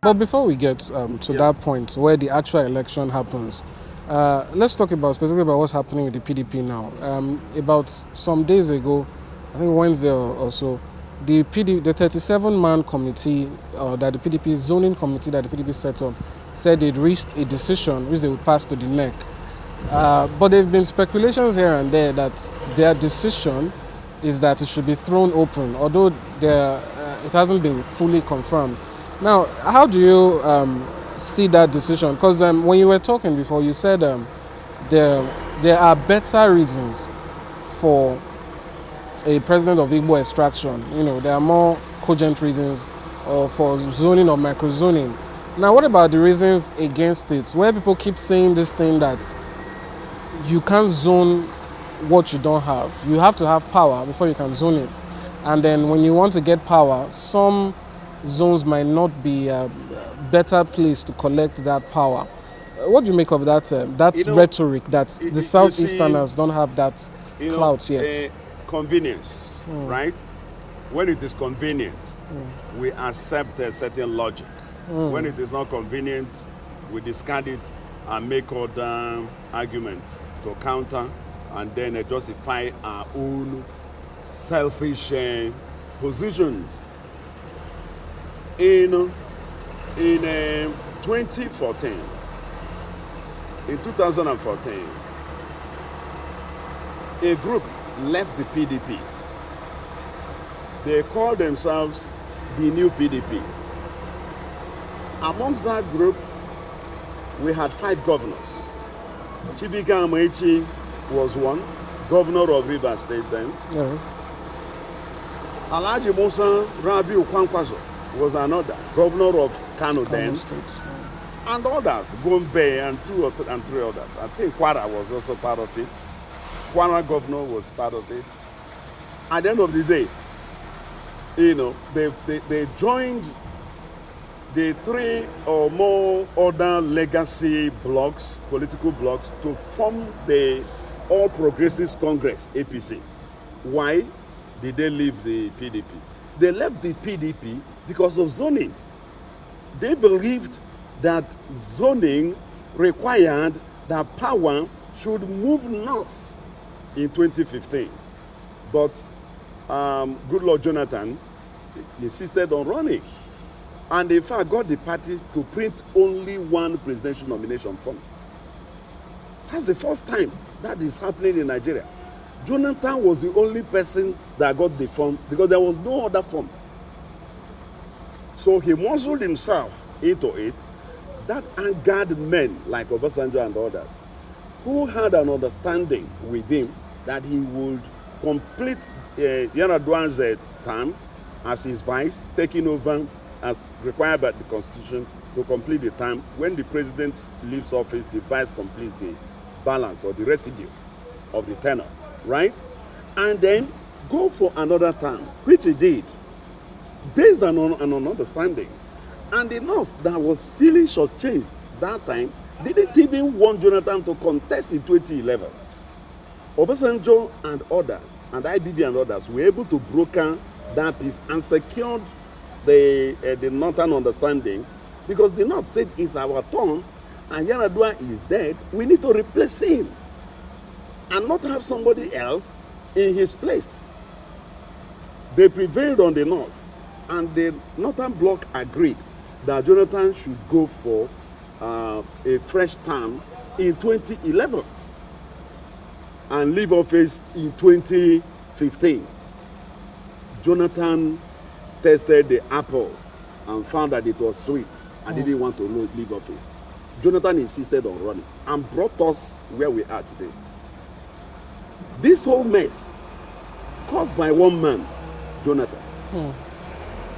But before we get to that point where the actual election happens, let's talk about specifically about what's happening with the PDP now. About some days ago, I think Wednesday or so, the 37-man committee that the PDP zoning committee that the PDP set up said they'd reached a decision which they would pass to the NEC. But there have been speculations here and there that their decision is that it should be thrown open, although it hasn't been fully confirmed. Now, how do you see that decision? Because when you were talking before, you said there are better reasons for a president of Igbo extraction. You know, there are more cogent reasons for zoning or microzoning. Now, what about the reasons against it? Where people keep saying this thing that you can't zone what you don't have. You have to have power before you can zone it. And then when you want to get power, some zones might not be a better place to collect that power. What do you make of that rhetoric that the Southeasterners don't have that clout yet? Convenience, right? When it is convenient, we accept a certain logic. When it is not convenient, we discard it and make other arguments to counter and then justify our own selfish positions. In 2014, in 2014, a group left the PDP. They called themselves the New PDP. Amongst that group, we had 5 governors. Chibika Amaechi was one, governor of Rivers State then. Yes. Alhaji Musa Rabi Ukwankwaso was another, governor of Kano then. And others, Gombe and 2 or 3 others. I think Kwara was also part of it. Kwara governor was part of it. At the end of the day, they joined the 3 or more other legacy blocks, political blocks, to form the All Progressives Congress, APC. Why did they leave the PDP? They left the PDP because of zoning. They believed that zoning required that power should move north in 2015. But good Lord Jonathan insisted on running. And in fact got the party to print only one presidential nomination form. That's the first time that is happening in Nigeria. Jonathan was the only person that got the form because there was no other form. So he muscled himself into it. That angered men like Obasanjo and others who had an understanding with him that he would complete Yar'Adua's term as his vice, taking over as required by the Constitution to complete the term. When the president leaves office, the vice completes the balance or the residue of the tenure, right? And then go for another term, which he did, based on an understanding. And the North that was feeling shortchanged that time didn't even want Jonathan to contest in 2011. Obasanjo and others, and IBB and others, were able to broker that peace and secured the Northern understanding, because the North said it's our turn and Yar'Adua is dead, we need to replace him and not have somebody else in his place. They prevailed on the North, and the Northern Bloc agreed that Jonathan should go for a fresh term in 2011 and leave office in 2015. Jonathan tested the apple and found that it was sweet and didn't want to leave office. Jonathan insisted on running and brought us where we are today. This whole mess caused by one man, Jonathan.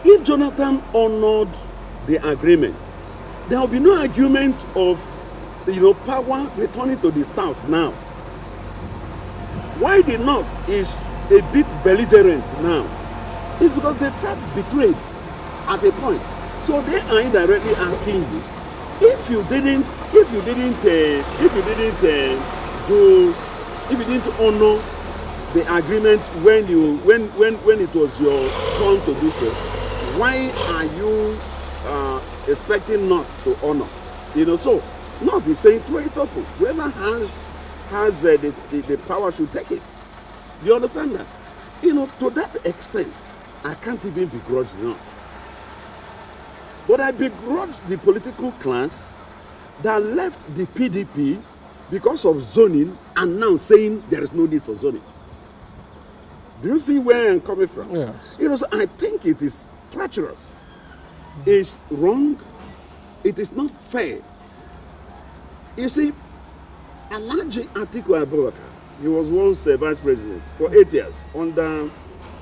If Jonathan honored the agreement, there will be no argument of power returning to the South now. Why the North is a bit belligerent now? It's because they felt betrayed at a point. So they are indirectly asking you, if you didn't honor the agreement when it was your turn to do so, why are you expecting North to honor. So North is saying throw it open. Whoever has the power should take it. Do you understand that? To that extent, I can't even begrudge North. But I begrudge the political class that left the PDP because of zoning and now saying there is no need for zoning. Do you see where I'm coming from? Yes. So I think it is treacherous. It's wrong. It is not fair. You see, Alhaji Atiku Abubakar, he was once vice president for 8 years under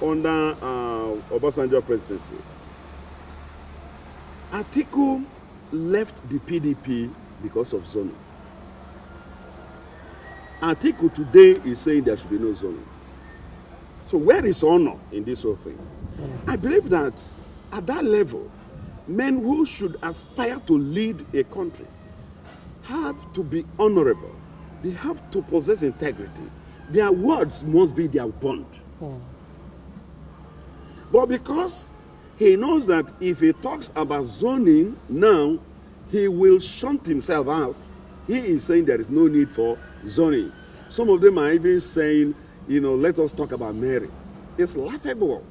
Obasanjo presidency. Atiku left the PDP because of zoning. Atiku today is saying there should be no zoning. So where is honor in this whole thing? I believe that at that level, men who should aspire to lead a country have to be honorable. They have to possess integrity. Their words must be their bond. But because he knows that if he talks about zoning now, he will shunt himself out. He is saying there is no need for zoning. Some of them are even saying, let us talk about merit. It's laughable.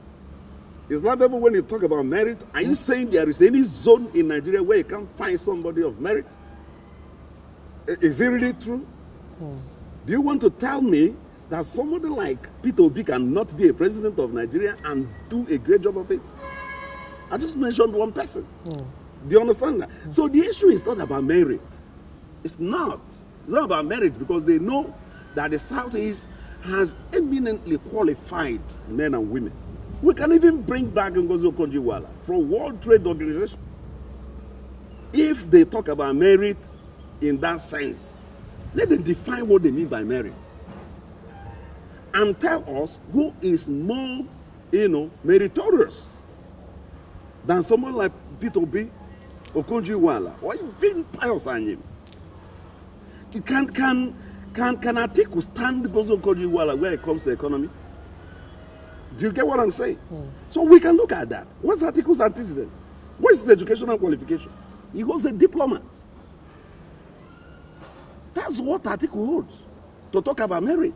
It's laughable when you talk about merit. Are you saying there is any zone in Nigeria where you can't find somebody of merit? Is it really true? Do you want to tell me that somebody like Peter Obi cannot be a president of Nigeria and do a great job of it? I just mentioned one person. Do you understand that? So the issue is not about merit. It's not. It's not about merit because they know that the Southeast has eminently qualified men and women. We can even bring back Ngozi Okonjo-Iweala from World Trade Organization. If they talk about merit in that sense, let them define what they mean by merit. And tell us who is more, meritorious than someone like Peter Obi, Okonjo-Iweala, or even Pius Anyim. Can Atiku stand Ngozi Okonjo-Iweala where it comes to the economy? Do you get what I'm saying? So we can look at that. What's Atiku's antecedent? What is his educational qualification? He was a diploma. That's what Atiku holds. To talk about merit.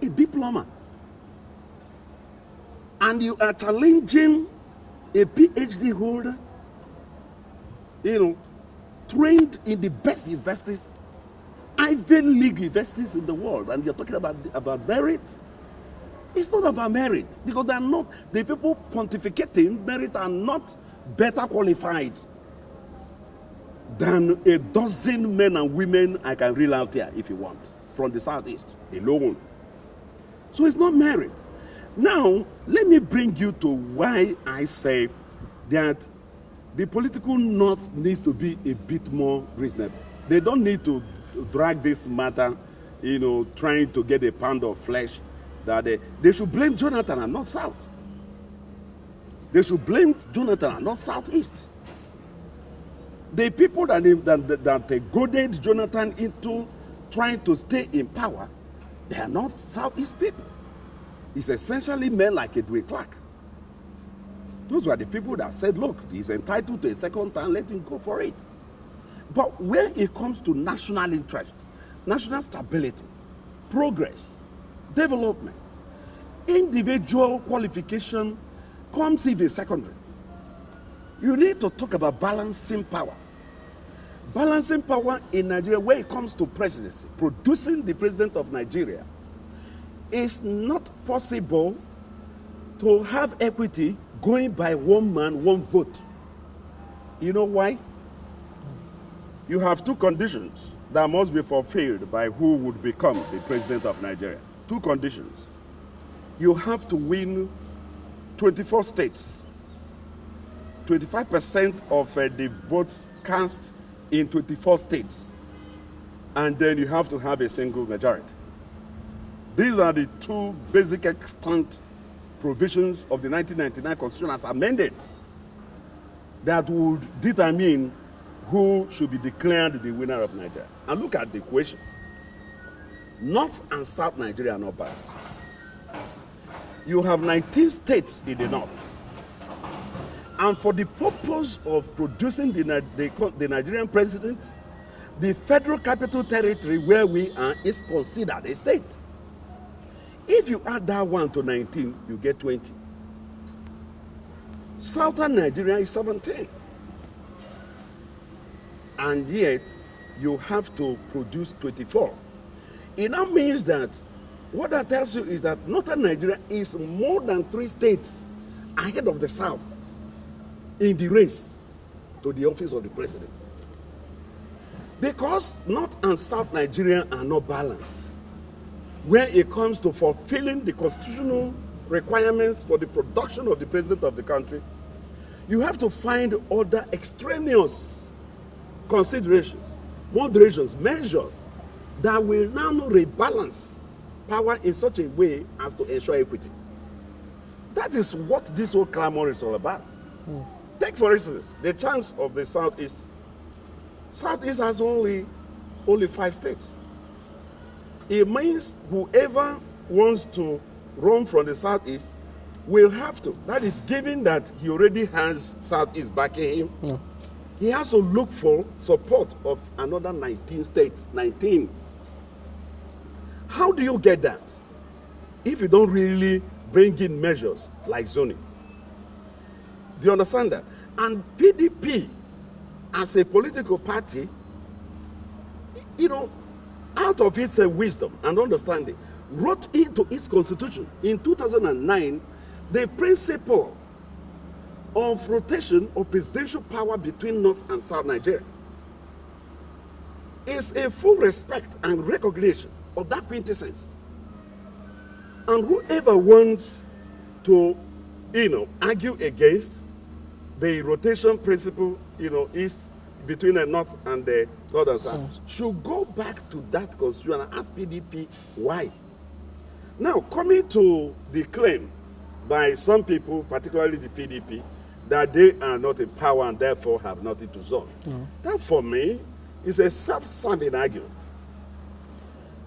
A diploma. And you are challenging a PhD holder, trained in the best universities, Ivy League universities in the world, and you're talking about merit. It's not about merit because they're not, the people pontificating merit are not better qualified than a dozen men and women I can reel out here if you want from the Southeast alone. So it's not merit. Now, let me bring you to why I say that the political North needs to be a bit more reasonable. They don't need to drag this matter, trying to get a pound of flesh. That they should blame Jonathan and not South. They should blame Jonathan and not Southeast. The people that goaded Jonathan into trying to stay in power, they are not Southeast people. It's essentially men like Edwin Clark. Those were the people that said, look, he's entitled to a second term, let him go for it. But when it comes to national interest, national stability, progress, development, individual qualification comes even secondary. You need to talk about balancing power. Balancing power in Nigeria, when it comes to presidency, producing the president of Nigeria, is not possible to have equity going by one man, one vote. You know why? You have two conditions that must be fulfilled by who would become the president of Nigeria. Two conditions. You have to win 24 states, 25% of the votes cast in 24 states, and then you have to have a single majority. These are the two basic extant provisions of the 1999 Constitution as amended that would determine who should be declared the winner of Nigeria. And look at the equation. North and South Nigeria are not balanced. You have 19 states in the north And for the purpose of producing the Nigerian president, the Federal Capital Territory where we are is considered a state. If you add that 1 to 19, you get 20. Southern Nigeria is 17. And yet, you have to produce 24. It now means that what that tells you is that Northern Nigeria is more than 3 states ahead of the South in the race to the office of the president. Because North and South Nigeria are not balanced when it comes to fulfilling the constitutional requirements for the production of the president of the country, you have to find other extraneous considerations, moderations, measures that will now rebalance power in such a way as to ensure equity. That is what this whole clamor is all about. Take, for instance, the chance of the Southeast. Southeast has only 5 states. It means whoever wants to run from the Southeast will have to. That is given that he already has Southeast backing him. Yeah. He has to look for support of another 19 states. 19. How do you get that if you don't really bring in measures like zoning? Do you understand that? And PDP, as a political party, out of its wisdom and understanding, wrote into its constitution in 2009 the principle of rotation of presidential power between North and South Nigeria. It's a full respect and recognition of that quintessence. And whoever wants to, argue against the rotation principle, is between the North and the North and South, should go back to that constitution and ask PDP why. Now, coming to the claim by some people, particularly the PDP, that they are not in power and therefore have nothing to zone. That, for me, is a self-serving argument.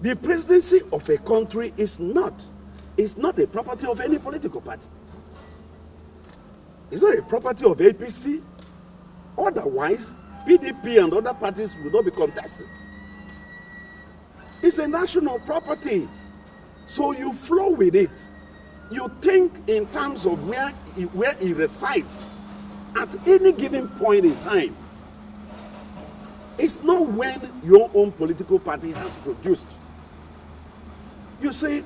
The presidency of a country is not a property of any political party. It's not a property of APC. Otherwise, PDP and other parties will not be contested. It's a national property. So you flow with it. You think in terms of where it resides at any given point in time. It's not when your own political party has produced. You see,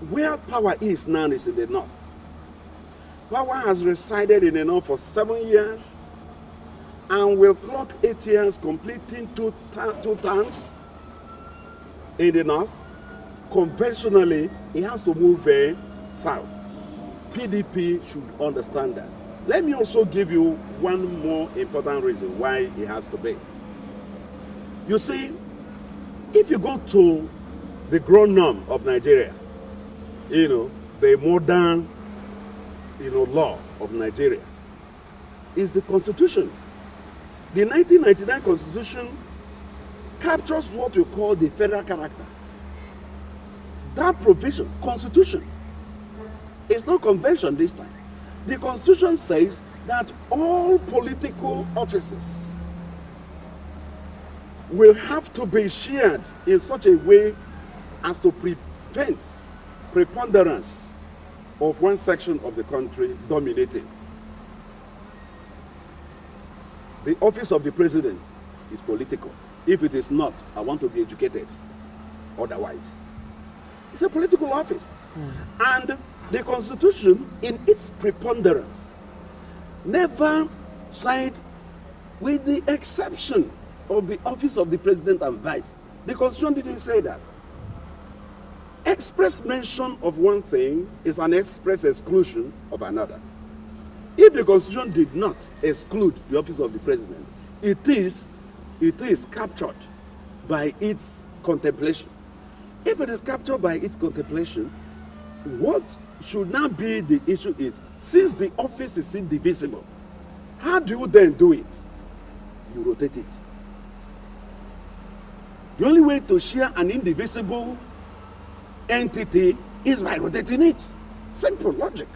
where power is now is in the North. Power has resided in the North for 7 years and will clock 8 years, completing two terms in the North. Conventionally, it has to move south. PDP should understand that. Let me also give you one more important reason why it has to be. You see, if you go to the grown norm of Nigeria, the modern, law of Nigeria, is the Constitution. The 1999 Constitution captures what you call the federal character. That provision, Constitution, is not convention this time. The Constitution says that all political offices will have to be shared in such a way as to prevent preponderance of one section of the country dominating. The office of the president is political. If it is not, I want to be educated. Otherwise, it's a political office. And the Constitution, in its preponderance, never side with the exception of the office of the president and vice. The Constitution didn't say that. Express mention of one thing is an express exclusion of another. If the Constitution did not exclude the office of the president, it is captured by its contemplation. If it is captured by its contemplation, what should now be the issue is, since the office is indivisible, how do you then do it? You rotate it. The only way to share an indivisible entity is by rotating it. Simple logic.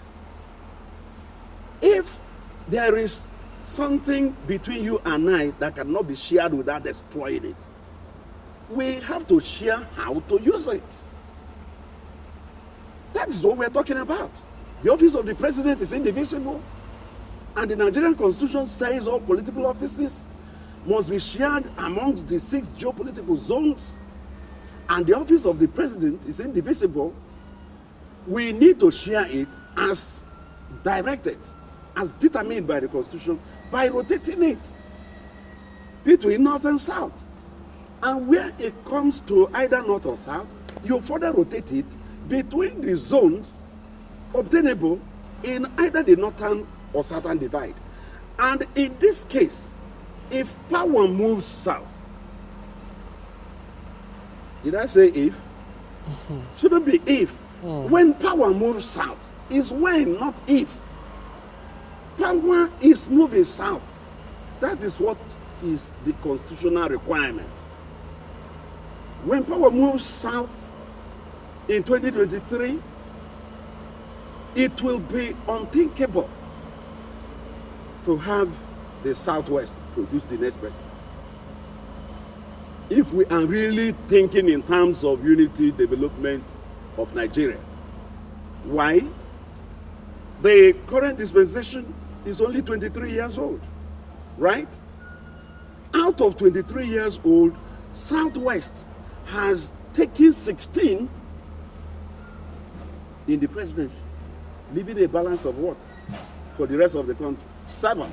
If there is something between you and I that cannot be shared without destroying it. We have to share how to use it. That is what we're talking about. The office of the president is indivisible, and the Nigerian constitution says all political offices must be shared amongst the 6 geopolitical zones, and the office of the president is indivisible. We need to share it as directed, as determined by the constitution, by rotating it between north and south. And where it comes to either north or south, you further rotate it between the zones obtainable in either the northern or southern divide. And in this case, if power moves south, did I say if? Shouldn't be if. When power moves south is when, not if. Power is moving south. That is what is the constitutional requirement. When power moves south in 2023, it will be unthinkable to have the Southwest produce the next president. If we are really thinking in terms of unity development of Nigeria. Why? The current dispensation is only 23 years old, right? Out of 23 years old, Southwest has taken 16 in the presidency, leaving a balance of what? For the rest of the country? 7.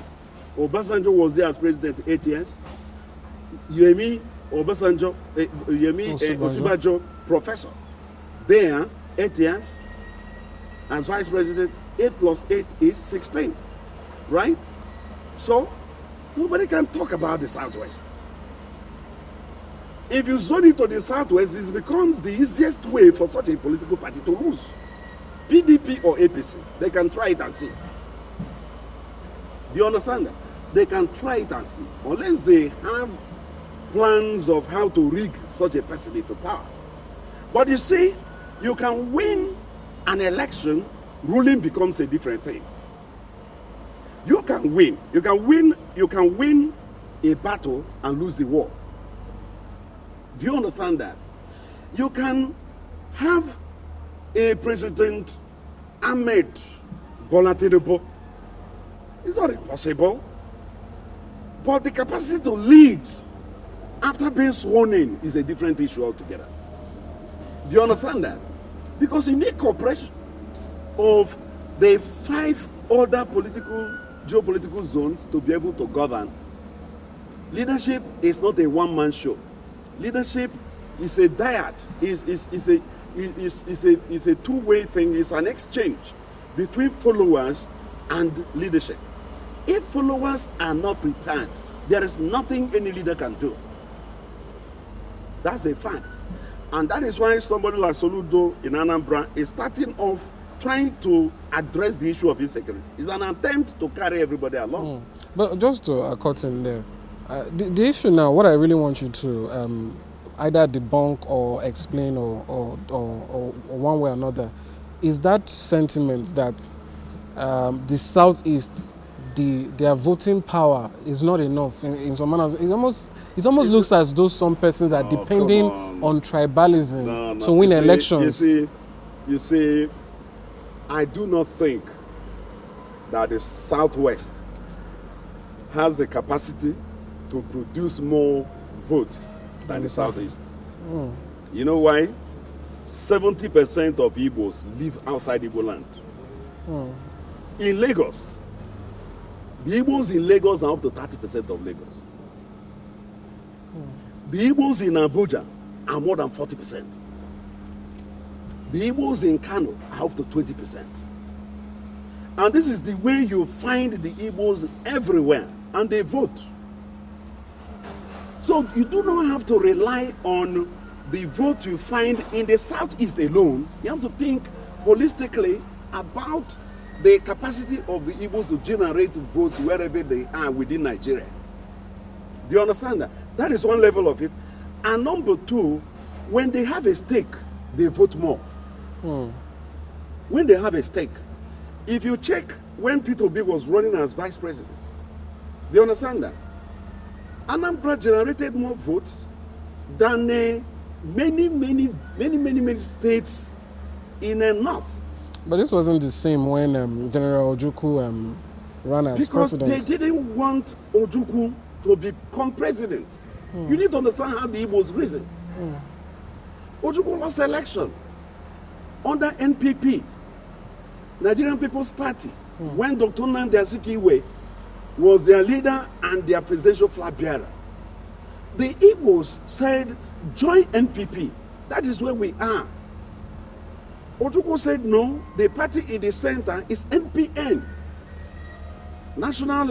Obasanjo was there as president 8 years. Yemi Osinbajo, professor, there 8 years. As vice president, 8 plus 8 is 16, right? So, nobody can talk about the Southwest. If you zone it to the Southwest, it becomes the easiest way for such a political party to lose. PDP or APC, they can try it and see. Do you understand that? They can try it and see, unless they have plans of how to rig such a person into power. But you see, you can win an election, ruling becomes a different thing. You can win a battle and lose the war. Do you understand that? You can have a president, Ahmed Bola Tinubu. It's not impossible. But the capacity to lead after being sworn in is a different issue altogether. Do you understand that? Because you need cooperation of the 5 other geopolitical zones to be able to govern. Leadership is not a one-man show. Leadership is a dyad, is a two-way thing, it's an exchange between followers and leadership. If followers are not prepared, there is nothing any leader can do. That's a fact. And that is why somebody like Soludo in Anambra is starting off trying to address the issue of insecurity. It's an attempt to carry everybody along. But just to cut in there, the issue now, what I really want you to either debunk or explain or one way or another, is that sentiment that the Southeast, their voting power is not enough in some manners. It almost looks as though some persons are depending on tribalism to win elections. You see, I do not think that the Southwest has the capacity to produce more votes than the Southeast. You know why? 70% of Igbos live outside Igbo land. In Lagos, the Igbos in Lagos are up to 30% of Lagos. The Igbos in Abuja are more than 40%. The Igbos in Kano are up to 20%. And this is the way you find the Igbos everywhere, and they vote. So you do not have to rely on the vote you find in the Southeast alone. You have to think holistically about the capacity of the Igbos to generate votes wherever they are within Nigeria. Do you understand that? That is one level of it. And number 2, when they have a stake, they vote more. When they have a stake, if you check when Peter Obi was running as vice president, Do you understand that? Anambra generated more votes than many states in the north. But this wasn't the same when General Ojukwu ran as president. Because they didn't want Ojukwu to become president. You need to understand how the Igbos reason. Ojukwu lost the election under NPP, Nigerian People's Party, when Dr. Nnamdi Azikiwe was their leader and their presidential flag bearer. The Igbos said, join NPP. That is where we are. Ojukwu said, no, the party in the center is NPN, National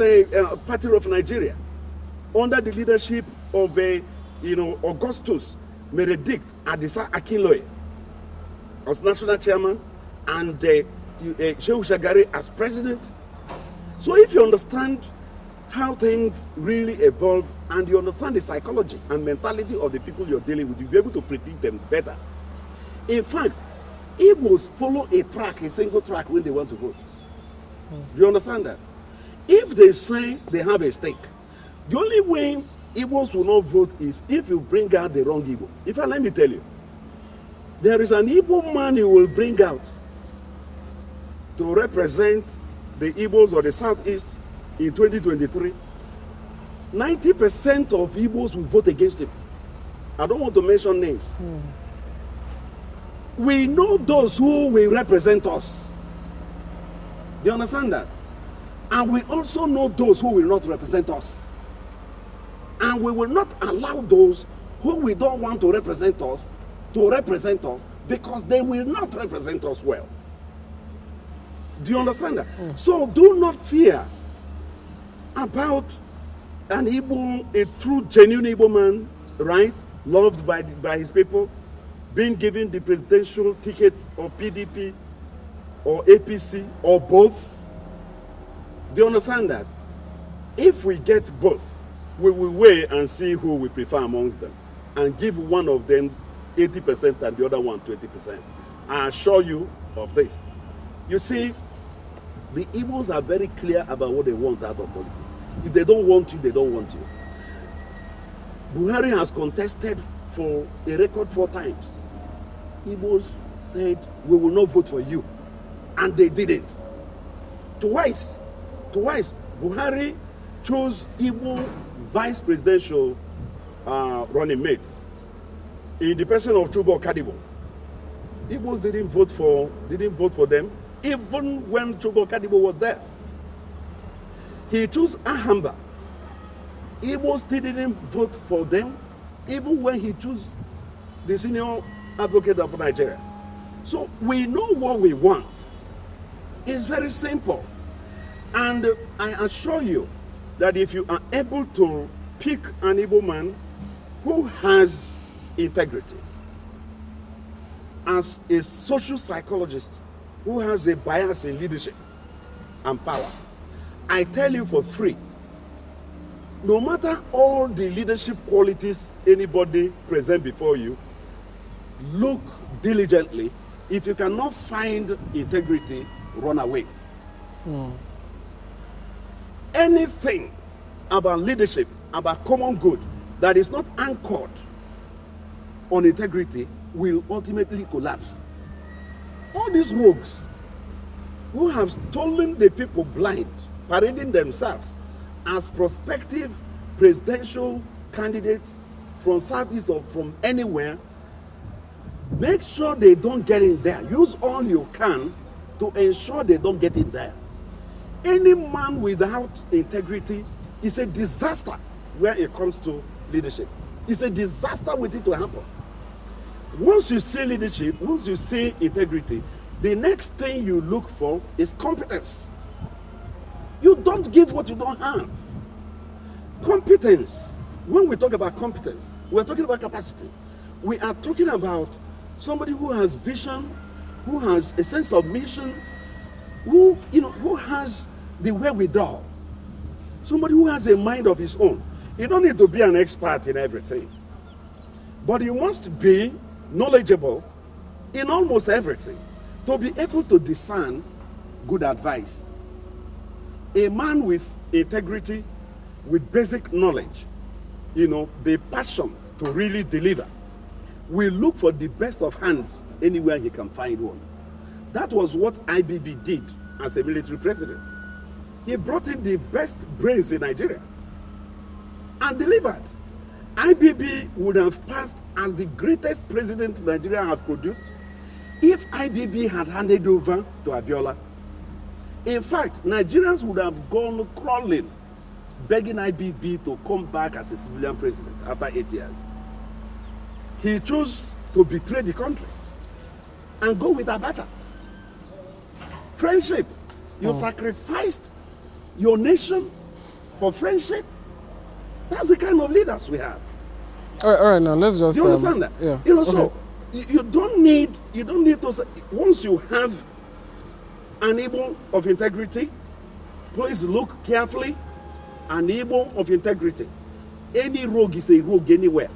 Party of Nigeria, under the leadership of Augustus Benedict Adisa Akinloye as national chairman and Shehu Shagari as president. So if you understand how things really evolve and you understand the psychology and mentality of the people you're dealing with, you'll be able to predict them better. In fact, Igbos follow a single track when they want to vote. Do you understand that? If they say they have a stake, the only way Igbos will not vote is if you bring out the wrong Igbo. Let me tell you, there is an Igbo man you will bring out to represent the Igbos or the Southeast in 2023. 90% of Igbos will vote against him. I don't want to mention names. We know those who will represent us. Do you understand that? And we also know those who will not represent us. And we will not allow those who we don't want to represent us because they will not represent us well. Do you understand that? So do not fear about an Igbo, a true, genuine Igbo man, right? Loved by his people, being given the presidential ticket of PDP or APC or both. Do you understand that? If we get both, we will weigh and see who we prefer amongst them and give one of them 80% and the other one 20%. I assure you of this. You see, the Igbos are very clear about what they want out of politics. If they don't want you, they don't want you. Buhari has contested for a record 4 times. Igbos said, we will not vote for you. And they didn't. Twice, Buhari chose Igbo vice presidential running mates in the person of Chubo Kadibo. Igbos didn't vote for them, even when Chubo Kadibo was there. He chose Ahamba. Igbos still didn't vote for them, even when he chose the senior advocate of Nigeria. So we know what we want. It's very simple. And I assure you that if you are able to pick an Igbo man who has integrity, as a social psychologist who has a bias in leadership and power, I tell you for free, no matter all the leadership qualities anybody present before you, look diligently. If you cannot find integrity, run away. Anything about leadership, about common good, that is not anchored on integrity will ultimately collapse. All these rogues who have stolen the people blind, parading themselves as prospective presidential candidates from Southeast or from anywhere, make sure they don't get in there. Use all you can to ensure they don't get in there. Any man without integrity is a disaster where it comes to leadership. It's a disaster waiting to happen. Once you see leadership, once you see integrity, the next thing you look for is competence. You don't give what you don't have. Competence. When we talk about competence, we're talking about capacity. We are talking about somebody who has vision, who has a sense of mission, who has the wherewithal. Somebody who has a mind of his own. You don't need to be an expert in everything, but you must be knowledgeable in almost everything to be able to discern good advice. A man with integrity with basic knowledge, the passion to really deliver, will look for the best of hands anywhere he can find one. That was what IBB did as a military president. He brought in the best brains in Nigeria and delivered. IBB would have passed as the greatest president Nigeria has produced if IBB had handed over to Abiola. In fact, Nigerians would have gone crawling, begging IBB to come back as a civilian president after 8 years. He chose to betray the country and go with Abacha. Friendship. You sacrificed your nation for friendship. That's the kind of leaders we have. All right, now let's just. Do you understand that? Yeah. So you don't need to. Once you have an Igbo of integrity, please look carefully. An Igbo of integrity. Any rogue is a rogue anywhere.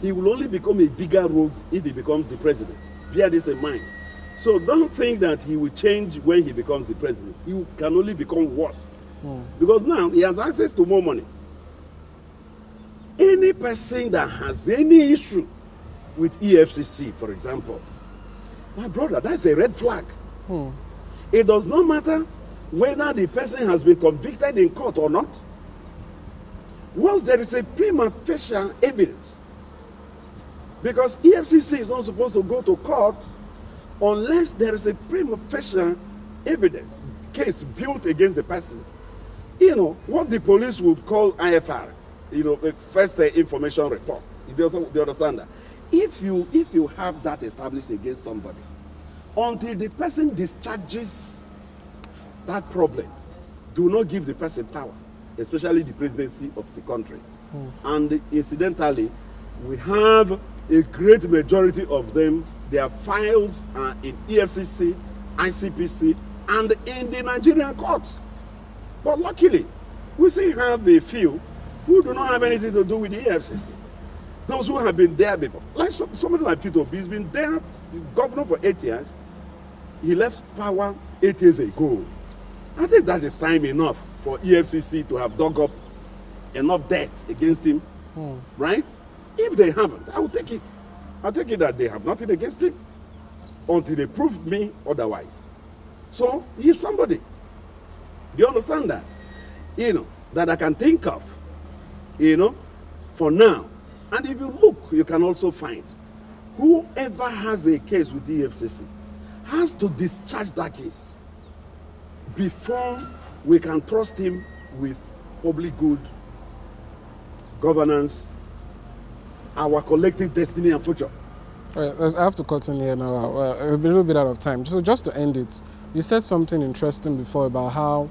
He will only become a bigger rogue if he becomes the president. Bear this in mind. So don't think that he will change when he becomes the president. He can only become worse. Because now he has access to more money. Any person that has any issue with EFCC, for example, my brother, that's a red flag. It does not matter whether the person has been convicted in court or not. Once there is a prima facie evidence, because EFCC is not supposed to go to court unless there is a prima facie evidence case built against the person. What the police would call IFR, a first information report. Do you understand that? If you have that established against somebody, until the person discharges that problem, do not give the person power, especially the presidency of the country. And incidentally, we have a great majority of them, their files are in EFCC, ICPC, and in the Nigerian courts. But luckily, we still have a few who do not have anything to do with the EFCC. Those who have been there before. Like somebody like Peter Obi, he's been there, the governor for 8 years. He left power 8 years ago. I think that is time enough for EFCC to have dug up enough debt against him, right? If they haven't, I will take it. I'll take it that they have nothing against him until they prove me otherwise. So he's somebody. Do you understand that? That I can think of, for now. And if you look, you can also find whoever has a case with the EFCC has to discharge that case before we can trust him with public good, governance, our collective destiny and future. All right, I have to cut in here now. A little bit out of time. So just to end it, you said something interesting before about how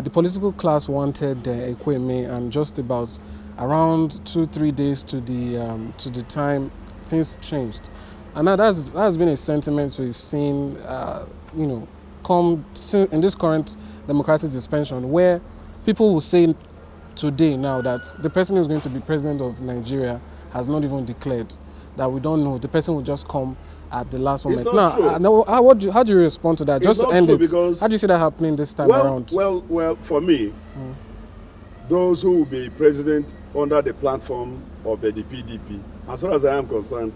the political class wanted Ekweme, and just about around 2-3 days to the time, things changed. And that has been a sentiment we've seen, come in this current democratic dispensation, where people will say today now that the person who's going to be president of Nigeria has not even declared, that we don't know. The person will just come at the last moment. Now, how do you respond to that? It's just to end it, how do you see that happening this time around? Well, for me, those who will be president under the platform of the PDP, as far as I am concerned,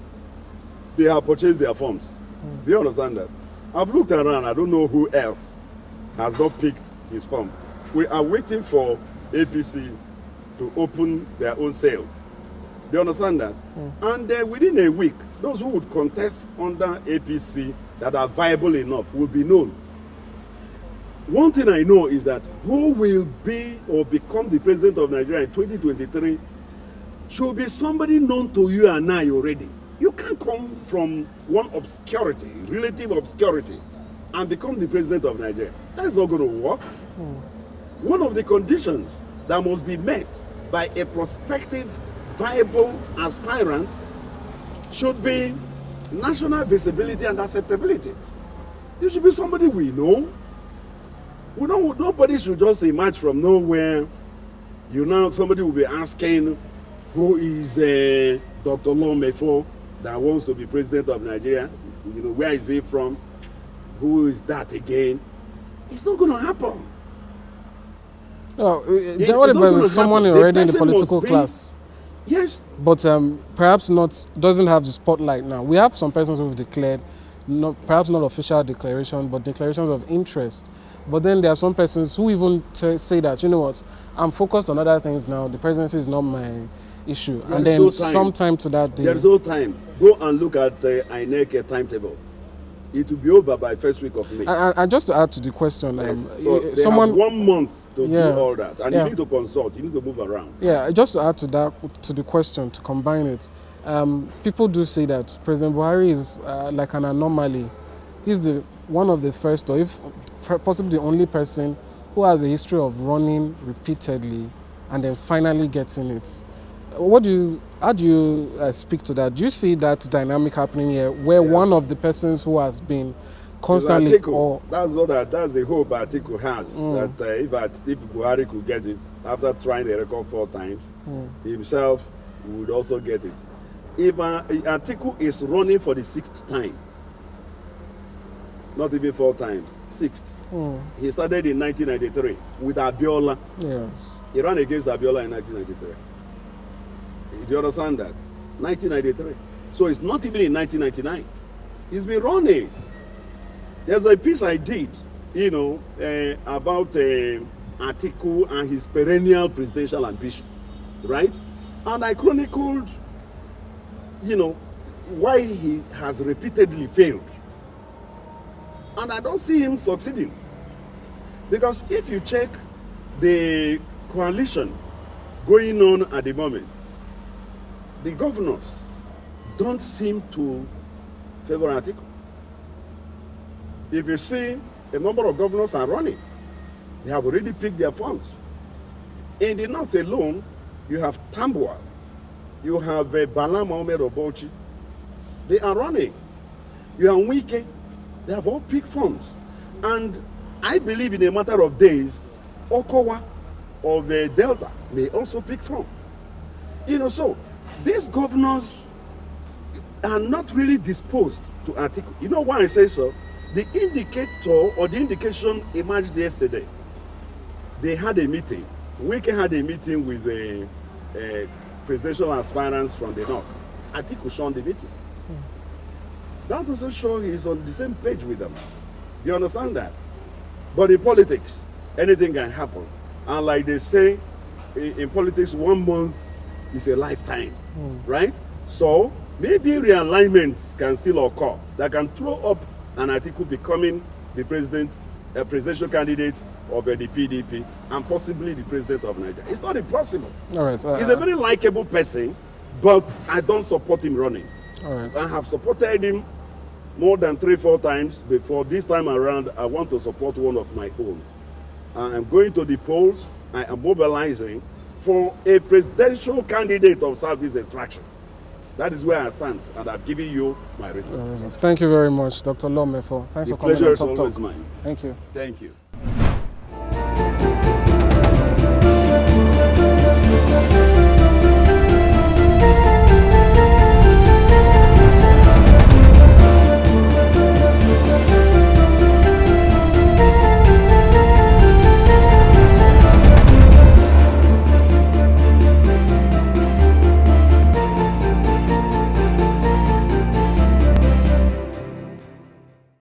they have purchased their forms. Do you understand that? I've looked around, I don't know who else has not picked his form. We are waiting for APC to open their own sales. Do you understand that? And within a week, those who would contest under APC that are viable enough will be known. One thing I know is that who will be or become the president of Nigeria in 2023 should be somebody known to you and I already. You can't come from one obscurity, relative obscurity, and become the president of Nigeria. That's not going to work. One of the conditions that must be met by a prospective, viable aspirant should be national visibility and acceptability. You should be somebody we know. Nobody should just emerge from nowhere. Somebody will be asking, who is Dr. Mefor that wants to be president of Nigeria? Where is he from? Who is that again? It's not going to happen. No, It's what not about gonna someone happen. The already in the person must political be- class, Yes, but perhaps not doesn't have the spotlight now? We have some persons who've declared, perhaps not official declaration, but declarations of interest. But then there are some persons who even say that, you know what, I'm focused on other things now. The presidency is not my issue. There And is then no time. sometime to that day. there is no time. Go and look at INEC timetable. It will be over by first week of May. And just to add to the question, Yes. So they someone have 1 month to Yeah. do all that, and Yeah. you need to consult. You need to move around. Yeah, just to add to that, to the question, to combine it, people do say that President Buhari is like an anomaly. He's one of the first, or if possibly the only person who has a history of running repeatedly and then finally getting it. How do you speak to that? Do you see that dynamic happening here, where one of the persons who has been constantly, Atiku, that's the hope Atiku has, that if Buhari could get it after trying the record 4 times, himself would also get it. If Atiku is running for the 6th time, not even 4 times, 6th. He started in 1993 with Abiola. Yes. He ran against Abiola in 1993. Do you understand that? 1993. So it's not even in 1999. He's been running. There's a piece I did, about Atiku and his perennial presidential ambition, right? And I chronicled, why he has repeatedly failed. And I don't see him succeeding. Because if you check the coalition going on at the moment, the governors don't seem to favor Atiku. If you see, a number of governors are running. They have already picked their funds. In the north alone, you have Tambua, you have Bala Mohamed Obochi. They are running. You have Wike. They have all picked funds. And I believe in a matter of days, Okowa of Delta may also pick fund. So these governors are not really disposed to Atiku. You know why I say so? The indicator or the indication emerged yesterday. They had a meeting. Wike had a meeting with presidential aspirants from the north. Atiku shunned the meeting. That doesn't show he's on the same page with them. Do you understand that? But in politics, anything can happen. And like they say, in politics, 1 month is a lifetime, right? So maybe realignments can still occur that can throw up an Atiku becoming the presidential candidate of the PDP and possibly the president of Nigeria. It's not impossible. All right. He's a very likable person, but I don't support him running. All right. I have supported him more than 3-4 times before. This time around, I want to support one of my own. I'm going to the polls. I am mobilizing for a presidential candidate of Southeast extraction. That is where I stand, and I've given you my reasons. Thank you very much, Dr. Mefor. Thanks The for coming pleasure on is Top always Talk. mine. Thank you. Thank you.